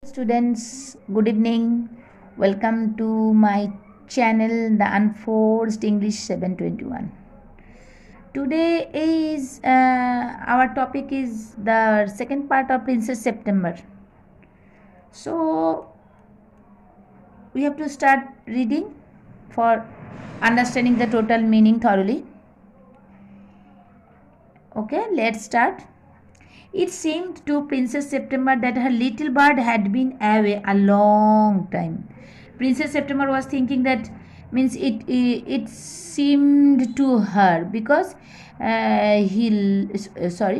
Students, good evening. Welcome to my channel, The Unforced English 721. Today is our topic is the second part of Princess September. So we have to start reading for understanding the total meaning thoroughly. Okay, let's start. It seemed to Princess September that her little bird had been away a long time. Princess September was thinking that means it seemed to her because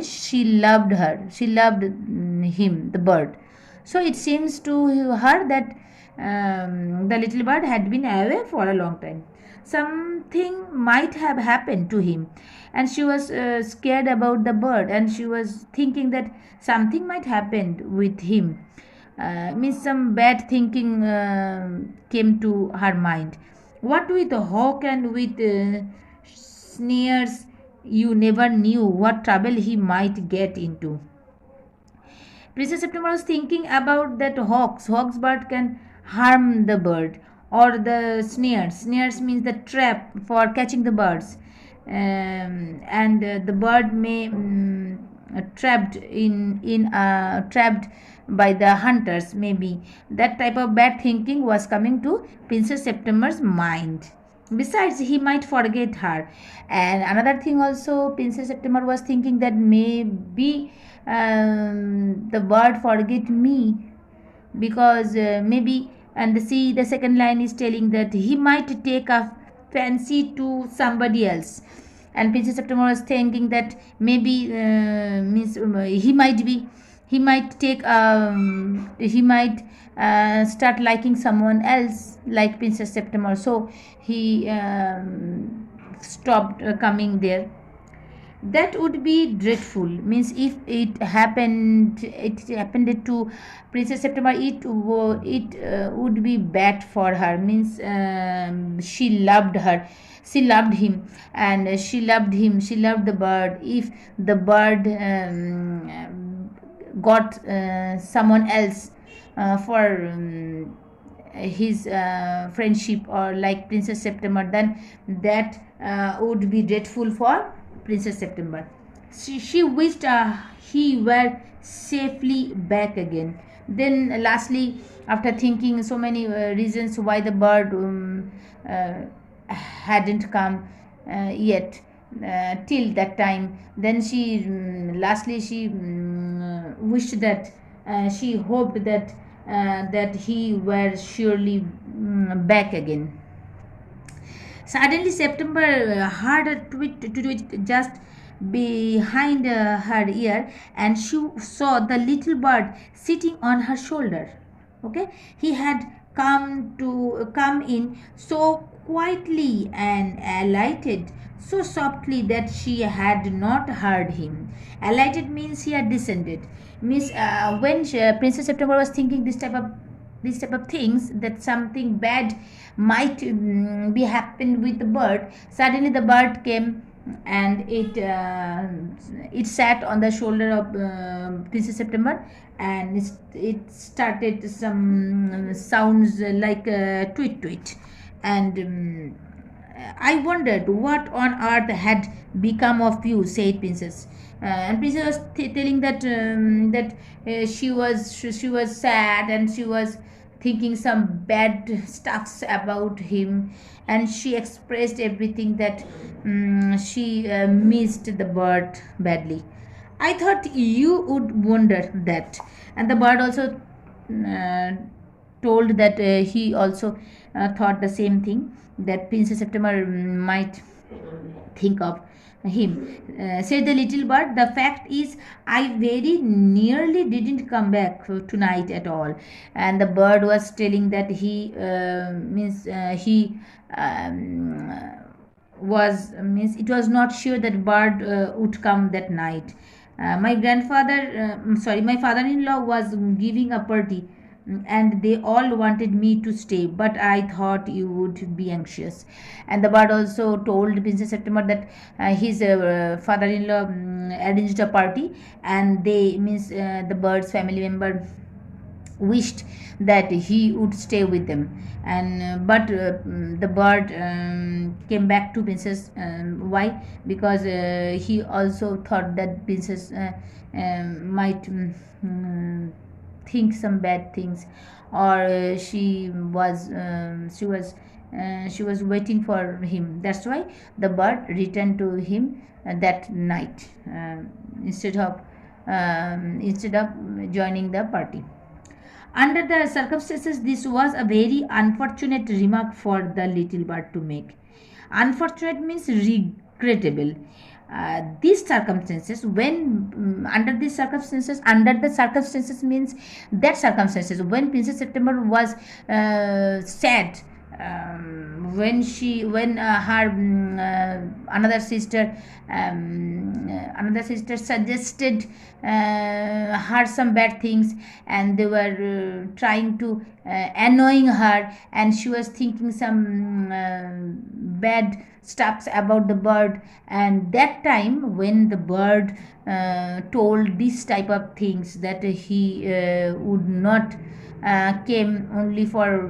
she loved her. She loved him, the bird. So it seems to her that the little bird had been away for a long time. Something might have happened to him, and she was scared about the bird, and she was thinking that something might happen with him. Means some bad thinking came to her mind. What with the hawk and with snares, you never knew what trouble he might get into. Princess September was thinking about that hawks bird can harm the bird, or the snares. Snares means the trap for catching the birds, and the bird may trapped by the hunters. Maybe that type of bad thinking was coming to Princess September's mind. Besides, he might forget her. And another thing also, Princess September was thinking that maybe the bird forget me, because maybe, and see, the second line is telling that he might take a fancy to somebody else. And Princess September was thinking that maybe he might take he might start liking someone else like Princess September, so he stopped coming there. That would be dreadful. Means if it happened to Princess September, it would be bad for her. Means she loved him, and she loved the bird. If the bird got someone else for his friendship, or like Princess September, then that would be dreadful for Princess September. She wished he were safely back again. Then, lastly, after thinking so many reasons why the bird hadn't come yet till that time, then lastly she wished that she hoped that he were surely back again. Suddenly, September heard a tweet just behind her ear, and she saw the little bird sitting on her shoulder. Okay, he had come in so quietly and alighted so softly that she had not heard him. Alighted means he had descended. Means when Princess September was thinking this type of things, that something bad might be happened with the bird, suddenly the bird came, and it sat on the shoulder of Princess September, and it started some sounds like tweet tweet. And I wondered what on earth had become of you, said Princess. And Princess was telling that she was sad, and she was thinking some bad stuffs about him, and she expressed everything that she missed the bird badly. I thought you would wonder that. And the bird also uh, told that he also thought the same thing, that Princess September might think of him. Said the little bird, the fact is, I very nearly didn't come back tonight at all. And the bird was telling that he was means it was not sure that bird would come that night. My father-in-law was giving a party, and they all wanted me to stay, but I thought you would be anxious. And the bird also told Princess September that his father-in-law arranged a party, and they means the bird's family member wished that he would stay with them, and but the bird came back to princess. Why? Because he also thought that princess might think some bad things, or she was waiting for him. That's why the bird returned to him that night, instead of joining the party. Under the circumstances, this was a very unfortunate remark for the little bird to make. Unfortunate means regrettable. These circumstances, when under the circumstances means that circumstances when Princess September was sad, when her another sister suggested her some bad things, and they were trying to annoying her, and she was thinking some bad stuffs about the bird. And that time when the bird told this type of things, that he would not came only for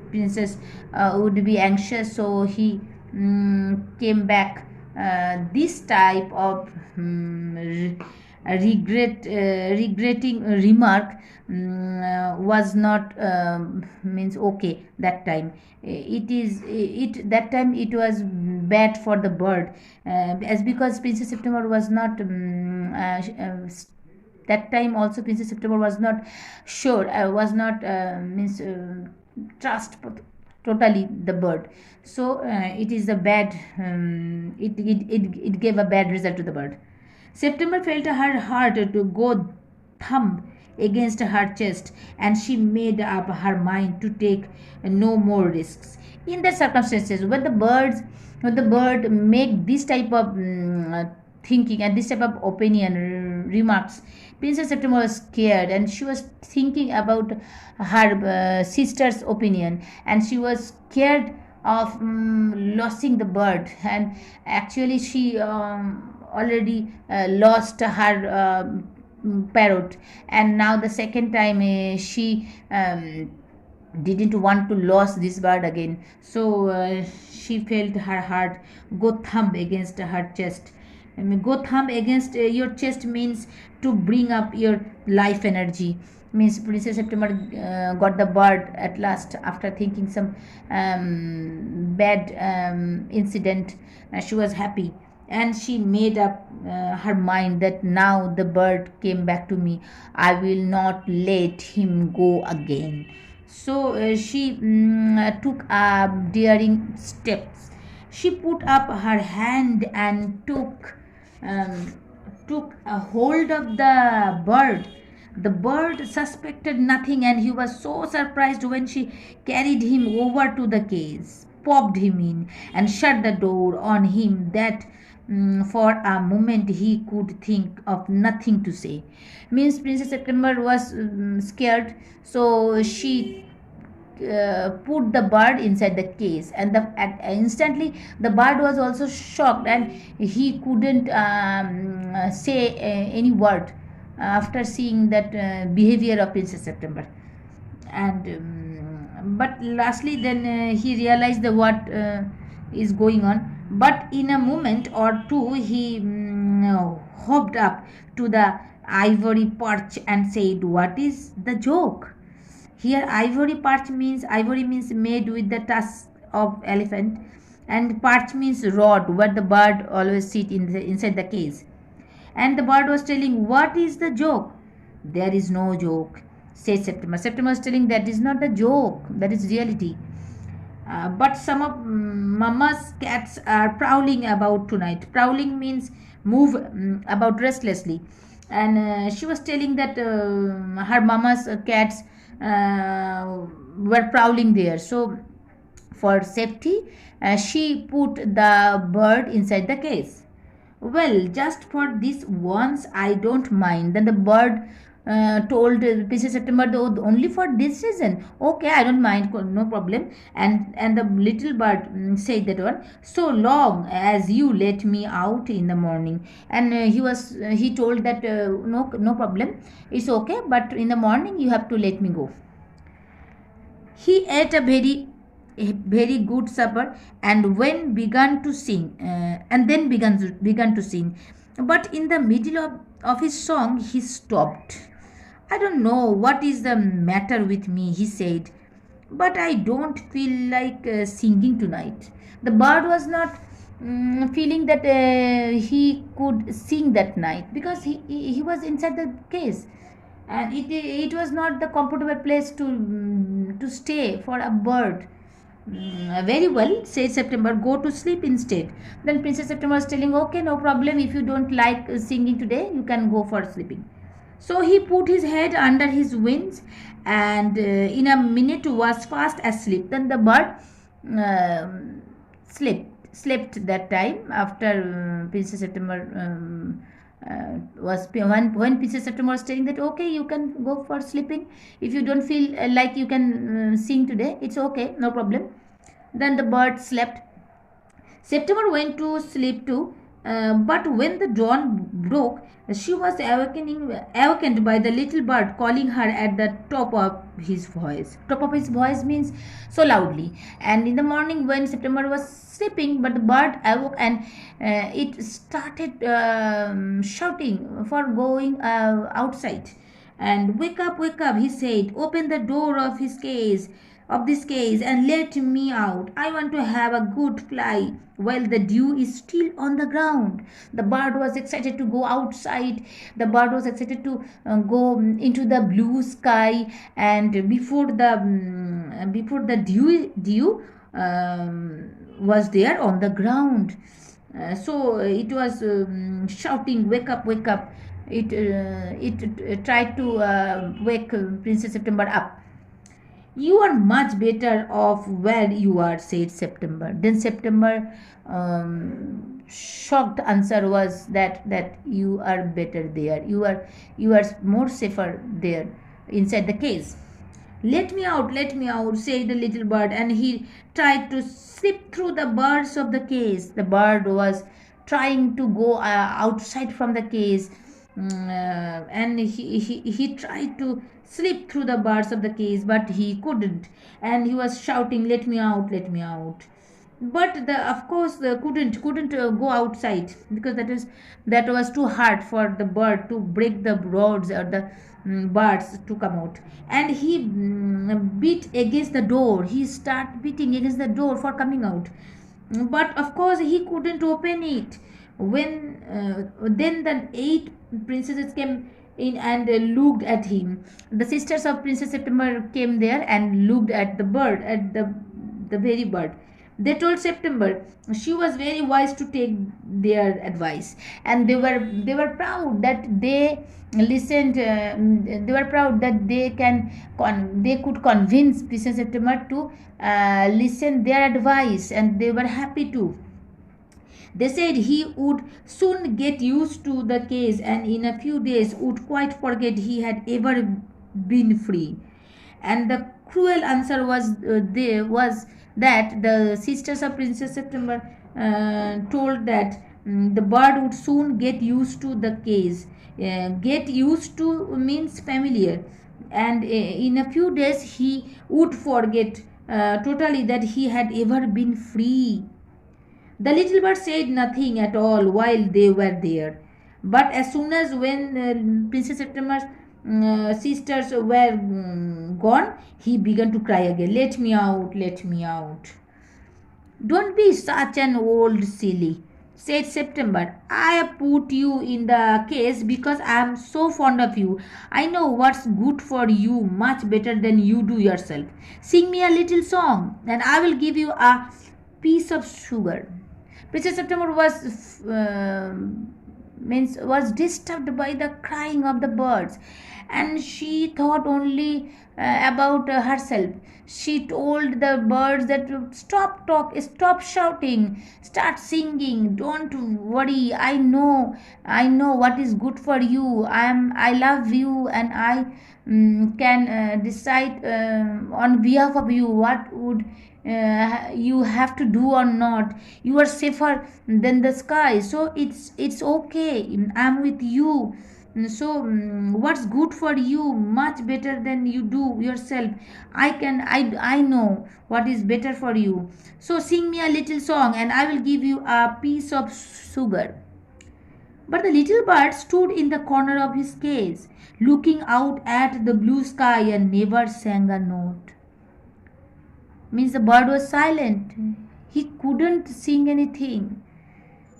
princess would be anxious, so he came back. This type of regretting remark was not means okay that time. That time it was bad for the bird, as because Princess September was not that time also Princess September was not sure, was not means trust totally the bird. So it is a bad it gave a bad result to the bird. September felt her heart to go thump against her chest, and she made up her mind to take no more risks. In the circumstances, when the bird make this type of thinking and this type of opinion remarks, Princess September was scared, and she was thinking about her sister's opinion, and she was scared of losing the bird. And actually she already lost her parrot, and now the second time she didn't want to lose this bird again. So she felt her heart go thump against her chest. I mean, go thump against your chest means to bring up your life energy. Means Princess September got the bird at last after thinking some bad incident. She was happy, and she made up her mind that now the bird came back to me, I will not let him go again. So she took daring steps. She put up her hand and um, took a hold of the bird. The bird suspected nothing, and he was so surprised when she carried him over to the cage, popped him in, and shut the door on him that for a moment he could think of nothing to say. Means Princess September was scared, so she put the bird inside the case, and instantly the bird was also shocked, and he couldn't say any word after seeing that behavior of Princess September. And but lastly then he realized the what is going on. But in a moment or two he hopped up to the ivory perch and said, what is the joke? Here ivory means made with the tusk of elephant, and perch means rod where the bird always sit inside the cage. And the bird was telling, what is the joke? There is no joke, said September. September was telling, that is not the joke, that is reality. But some of mama's cats are prowling about tonight. Prowling means move about restlessly. And she was telling that her mama's cats were prowling there. So for safety, she put the bird inside the case. Well, just for this once, I don't mind. Then the bird told Princess September, though, only for this reason. Okay, I don't mind, no problem. And the little bird said that one, so long as you let me out in the morning. And he told that no problem, it's okay, but in the morning you have to let me go. He ate a very good supper and when began to sing and then began to sing, but in the middle of his song he stopped. I don't know what is the matter with me, he said, but I don't feel like singing tonight. The bird was not feeling that he could sing that night because he was inside the case, and it was not the comfortable place to stay for a bird. Very well, said September, go to sleep instead. Then Princess September was telling, okay, no problem, if you don't like singing today, you can go for sleeping. So he put his head under his wings and in a minute was fast asleep. Then the bird slept that time after Princess September was when Princess September was telling that okay, you can go for sleeping if you don't feel like you can sing today, it's okay, no problem. Then the bird slept. September went to sleep too, but when the dawn broke, she was awakened by the little bird calling her at the top of his voice. Top of his voice means so loudly. And in the morning, when September was sleeping, but the bird awoke and it started shouting for going outside. And wake up, he said. Open the door of this case and let me out. I want to have a good fly while the dew is still on the ground. The bird was excited to go outside. The bird was excited to go into the blue sky, and before the dew was there on the ground. So it was shouting, wake up, wake up. It tried to wake Princess September up. You are much better off where you are, said September. Then September shocked answer was that you are better there. You are more safer there inside the case. Let me out, said the little bird, and he tried to slip through the bars of the case. The bird was trying to go outside from the case, and he tried to slip through the bars of the case, but he couldn't, and he was shouting, let me out. But the of course the couldn't go outside because that was too hard for the bird to break the rods or the bars to come out. And he beat against the door. He started beating against the door for coming out, but of course he couldn't open it. When then the 8 princesses came in and looked at him. The sisters of Princess September came there and looked at the bird, at the very bird. They told September she was very wise to take their advice, and they were proud that they listened. They were proud that they could convince Princess September to listen their advice, and they were happy too. They said he would soon get used to the case and in a few days would quite forget he had ever been free. And the cruel answer was that the sisters of Princess September told that the bird would soon get used to the case. Get used to means familiar, and in a few days he would forget totally that he had ever been free. The little bird said nothing at all while they were there. But as soon as when Princess September's sisters were gone, he began to cry again. Let me out, let me out. Don't be such an old silly, said September. I have put you in the case because I am so fond of you. I know what's good for you much better than you do yourself. Sing me a little song, and I will give you a piece of sugar. Princess September was means was disturbed by the crying of the birds, and she thought only about herself. She told the birds that stop shouting, start singing, don't worry, I know what is good for you. I love you, and I can decide on behalf of you what would you have to do or not. You are safer than the sky, so it's okay. I'm with you. So what's good for you much better than you do yourself. I know what is better for you. So sing me a little song and I will give you a piece of sugar. But the little bird stood in the corner of his cage, looking out at the blue sky, and never sang a note. Means the bird was silent. He couldn't sing anything.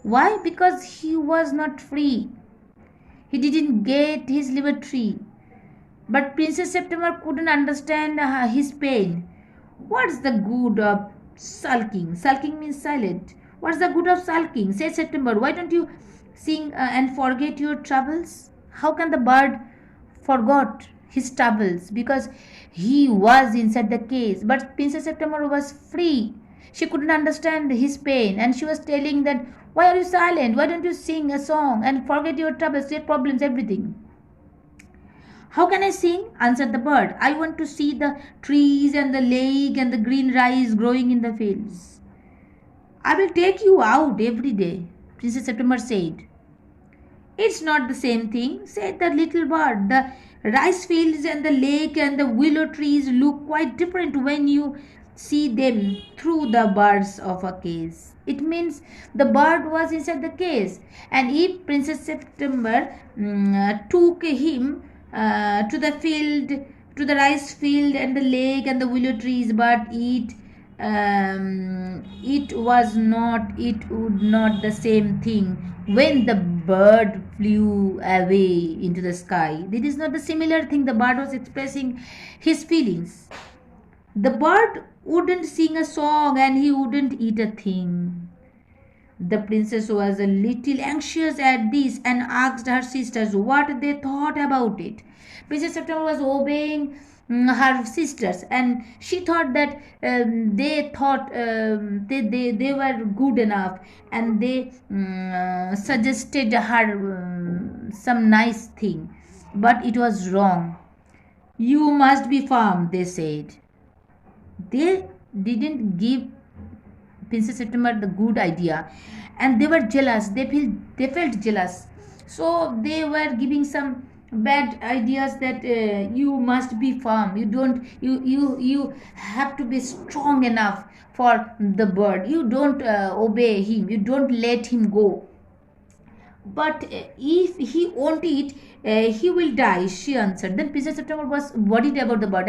Why? Because he was not free. He didn't get his liberty. But Princess September couldn't understand his pain. What's the good of sulking? Sulking means silent. What's the good of sulking? Said September. Why don't you sing and forget your troubles? How can the bird forgot his troubles? Because he was inside the cage. But Princess September was free. She couldn't understand his pain, and she was telling that, why are you silent? Why don't you sing a song and forget your troubles, your problems, everything? How can I sing? Answered the bird. I want to see the trees and the lake and the green rice growing in the fields. I will take you out every day, Princess September said. It's not the same thing, said the little bird. The rice fields and the lake and the willow trees look quite different when you see them through the bars of a case. It means the bird was inside the case, and if Princess September took him to the field, to the rice field and the lake and the willow trees, but it would not the same thing when the bird flew away into the sky. It is not the similar thing. The bird was expressing his feelings. The bird wouldn't sing a song and he wouldn't eat a thing. The princess was a little anxious at this and asked her sisters what they thought about it. Princess September was obeying her sisters, and she thought that they were good enough, and they suggested her some nice thing, but it was wrong. You must be firm, they said. They didn't give Princess September the good idea, and they were jealous. They felt jealous, so they were giving some bad ideas that you must be firm. You have to be strong enough for the bird. You don't obey him. You don't let him go. But if he won't eat, he will die, she answered. Then Princess September was worried about the bird,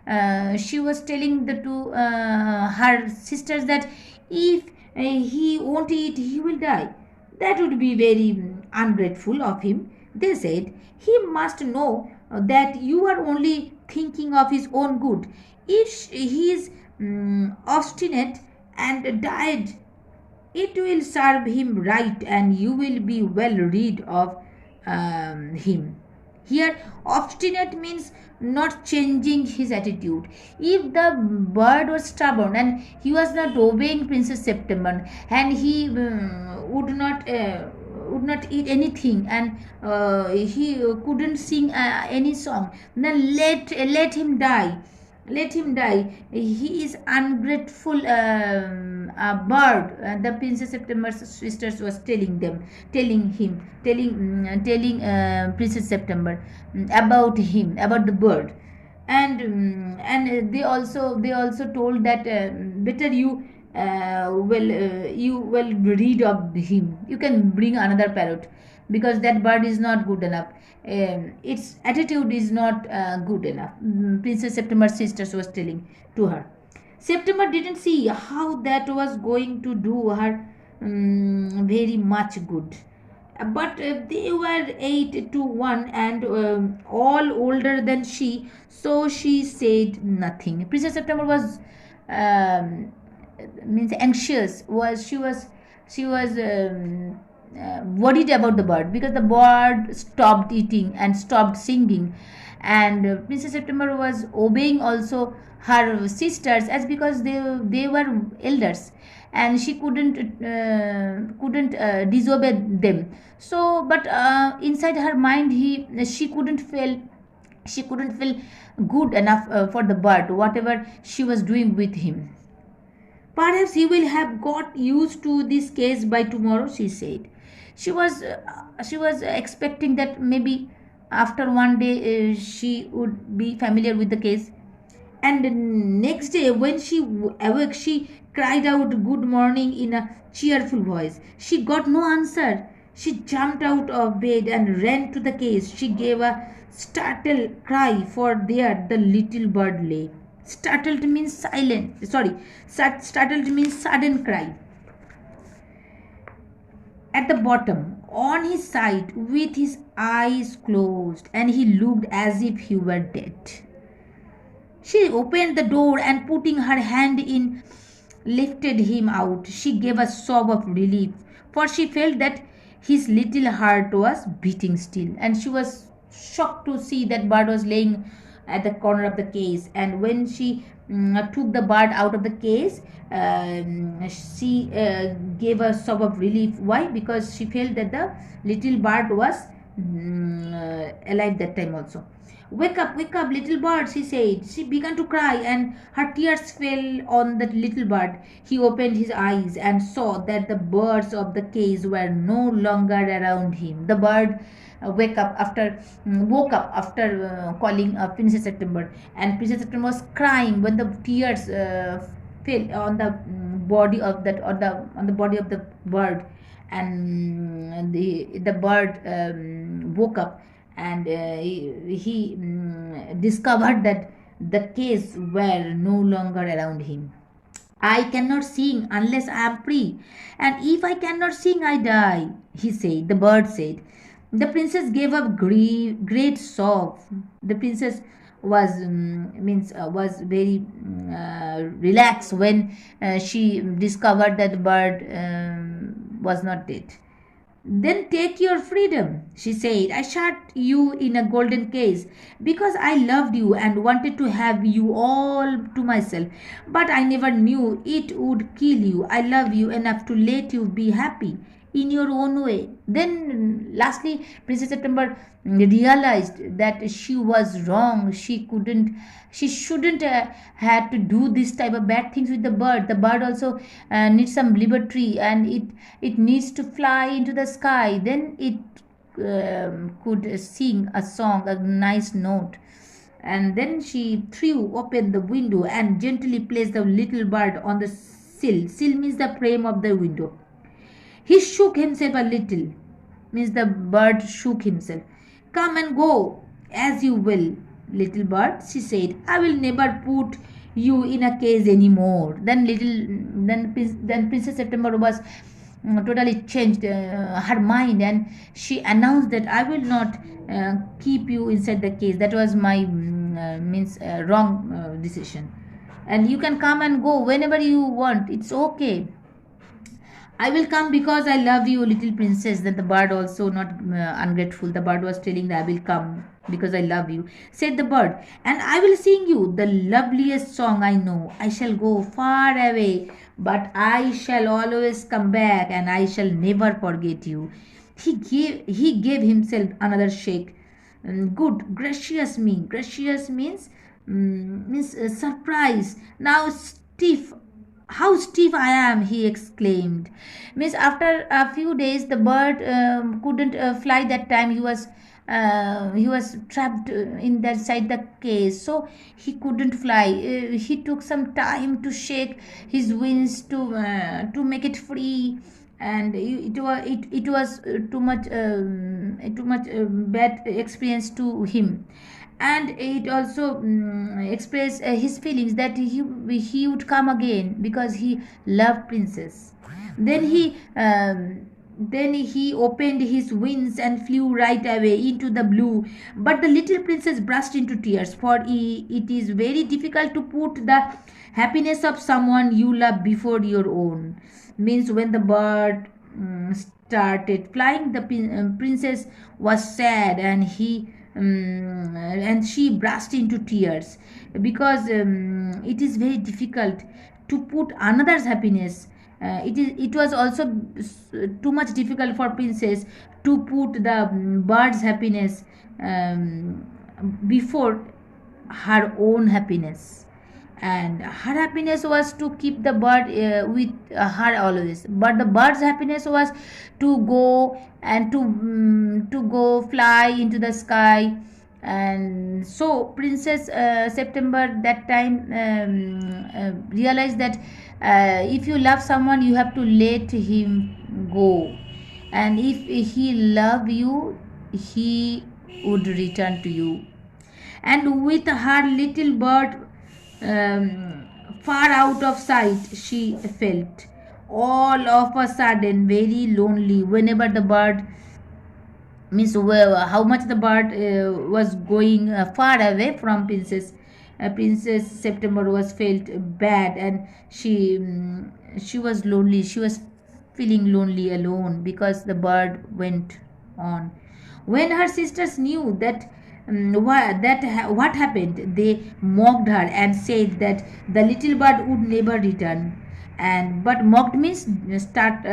and she was telling to her sisters that if he won't eat, he will die. That would be very ungrateful of him. They said, he must know that you are only thinking of his own good. If he is obstinate and died, it will serve him right, and you will be well rid of him. Here, obstinate means not changing his attitude. If the bird was stubborn and he was not obeying Princess September, and he would not eat anything, and he couldn't sing any song, then let him die. Let him die. He is ungrateful bird. The Princess September's sisters was telling Princess September about him, about the bird, and they also told that better you will read of him. You can bring another parrot, because that bird is not good enough. Its attitude is not good enough. Princess September's sisters was telling to her. September didn't see how that was going to do her very much good. But they were 8 to 1 and all older than she, so she said nothing. Princess September was means anxious. Was she was worried about the bird, because the bird stopped eating and stopped singing. And Princess September was obeying also her sisters, as because they were elders, and she couldn't disobey them. So but inside her mind, she couldn't feel good enough for the bird, whatever she was doing with him. Perhaps he will have got used to this case by tomorrow, she said. She was expecting that maybe after one day she would be familiar with the case. And the next day, when she awoke, she cried out good morning in a cheerful voice. She got no answer. She jumped out of bed and ran to the case. She gave a startled cry, for there the little bird lay. Startled means silent. Sorry, startled means sudden cry. At the bottom, on his side, with his eyes closed, and he looked as if he were dead. She opened the door and, putting her hand in, lifted him out. She gave a sob of relief, for she felt that his little heart was beating still, and she was shocked to see that bird was laying at the corner of the case. And when she took the bird out of the case, she gave a sob of relief. Why? Because she felt that the little bird was alive that time also. Wake up, little bird, she said. She began to cry, and her tears fell on the little bird. He opened his eyes and saw that the birds of the cage were no longer around him. The bird woke up after calling Princess September, and Princess September was crying when the tears fell on the body of that on the body of the bird. And the bird woke up, and he discovered that the case were no longer around him. I cannot sing unless I am free, and if I cannot sing, I die, he said. The bird said. The princess gave a great sob. The princess was very relaxed when she discovered that the bird was not dead. Then take your freedom, she said. I shut you in a golden case because I loved you and wanted to have you all to myself. But I never knew it would kill you. I love you enough to let you be happy in your own way. Then, lastly, Princess September realized that she was wrong. She shouldn't had to do this type of bad things with the bird. The bird also needs some liberty, and it needs to fly into the sky. Then it could sing a song, a nice note. And then she threw open the window and gently placed the little bird on the sill. Sill means the frame of the window. He shook himself a little, means the bird shook himself. Come and go as you will, little bird, she said. I will never put you in a cage anymore. Then Princess September was totally changed her mind, and she announced that I will not keep you inside the cage. That was my wrong decision, and you can come and go whenever you want. It's okay. I will come because I love you, little princess. Then the bird, also not ungrateful, the bird was telling that I will come because I love you. Said the bird, and I will sing you the loveliest song I know. I shall go far away, but I shall always come back, and I shall never forget you. He gave himself another shake. Good, gracious me. Gracious means surprise. Now stiff, how stiff I am, he exclaimed. Means after a few days, the bird couldn't fly that time. He was trapped in that side the case, so he couldn't fly. He took some time to shake his wings to make it free, and it was too much bad experience to him. And it also expressed his feelings that he would come again because he loved princess. Then he um, then he opened his wings and flew right away into the blue. But the little princess burst into tears, for it is very difficult to put the happiness of someone you love before your own. Means when the bird started flying, the princess was sad, and she burst into tears because it is very difficult to put another's happiness. It was also too much difficult for princess to put the bird's happiness um, before her own happiness, and her happiness was to keep the bird with her always, but the bird's happiness was to go and to go fly into the sky. And so princess september that time realized that if you love someone you have to let him go, and if he love you he would return to you. And with her little bird far out of sight, she felt all of a sudden very lonely whenever the bird means how much the bird was going far away from princess september was felt bad, and she was lonely, she was feeling lonely alone because the bird went on. When her sisters knew that what happened, they mocked her and said that the little bird would never return. And but mocked means start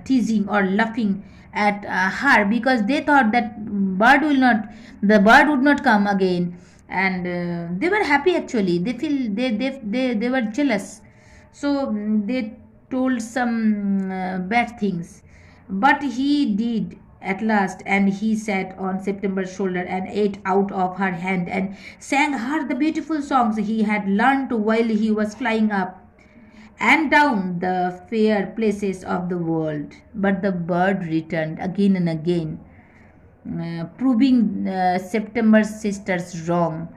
teasing or laughing at her because they thought that the bird would not come again. And they were happy actually, they feel they were jealous, so they told some bad things. But he did at last, and he sat on September's shoulder and ate out of her hand and sang her the beautiful songs he had learned while he was flying up and down the fair places of the world. But the bird returned again and again, proving September's sisters wrong.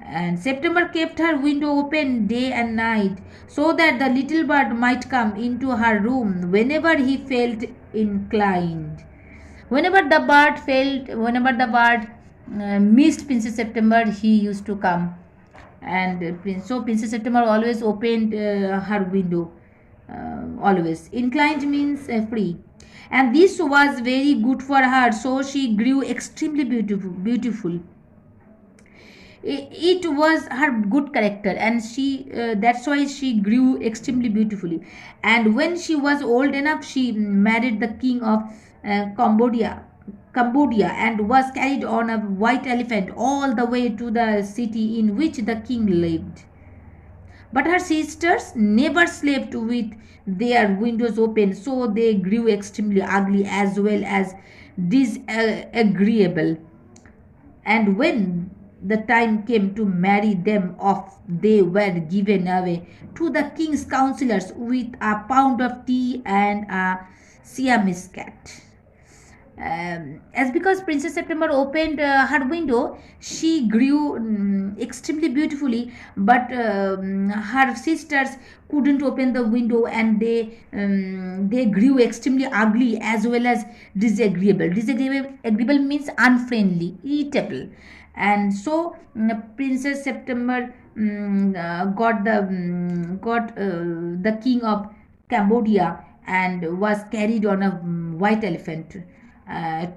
And September kept her window open day and night so that the little bird might come into her room whenever he felt inclined. Whenever the bird missed Princess September, he used to come, and so Princess September always opened her window. Always inclined means free, and this was very good for her. So she grew extremely beautiful. It was her good character, and she that's why she grew extremely beautifully. And when she was old enough, she married the king of Cambodia, and was carried on a white elephant all the way to the city in which the king lived. But her sisters never slept with their windows open, so they grew extremely ugly as well as disagreeable. And when the time came to marry them off, they were given away to the king's counselors with a pound of tea and a Siamese cat. As because Princess September opened her window, she grew extremely beautifully, but her sisters couldn't open the window, and they grew extremely ugly as well as disagreeable. Disagreeable means unfriendly, irritable, and so Princess September got the king of Cambodia and was carried on a white elephant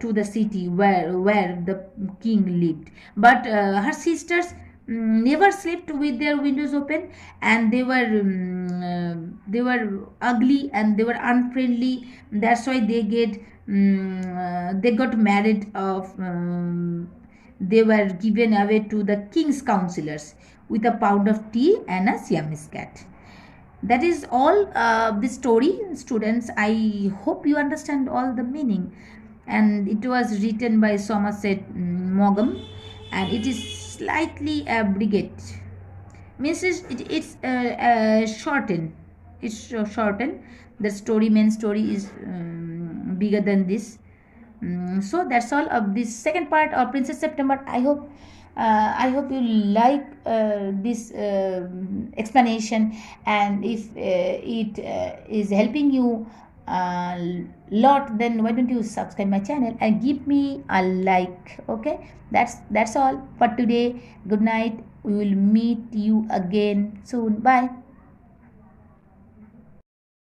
to the city where the king lived. But her sisters never slept with their windows open, and they were ugly and they were unfriendly. That's why they got married of they were given away to the king's counselors with a pound of tea and a Siamese cat. That is all the story, students. I hope you understand all the meaning. And it was written by Somerset Maugham, and it is slightly abbreviated. Means it's shortened. It's shortened. The main story is bigger than this. So that's all of this second part of Princess September. I hope you like this explanation, and if it is helping you a lot, then why don't you subscribe my channel and give me a like. Okay, that's all for today. Good night. We will meet you again soon. Bye.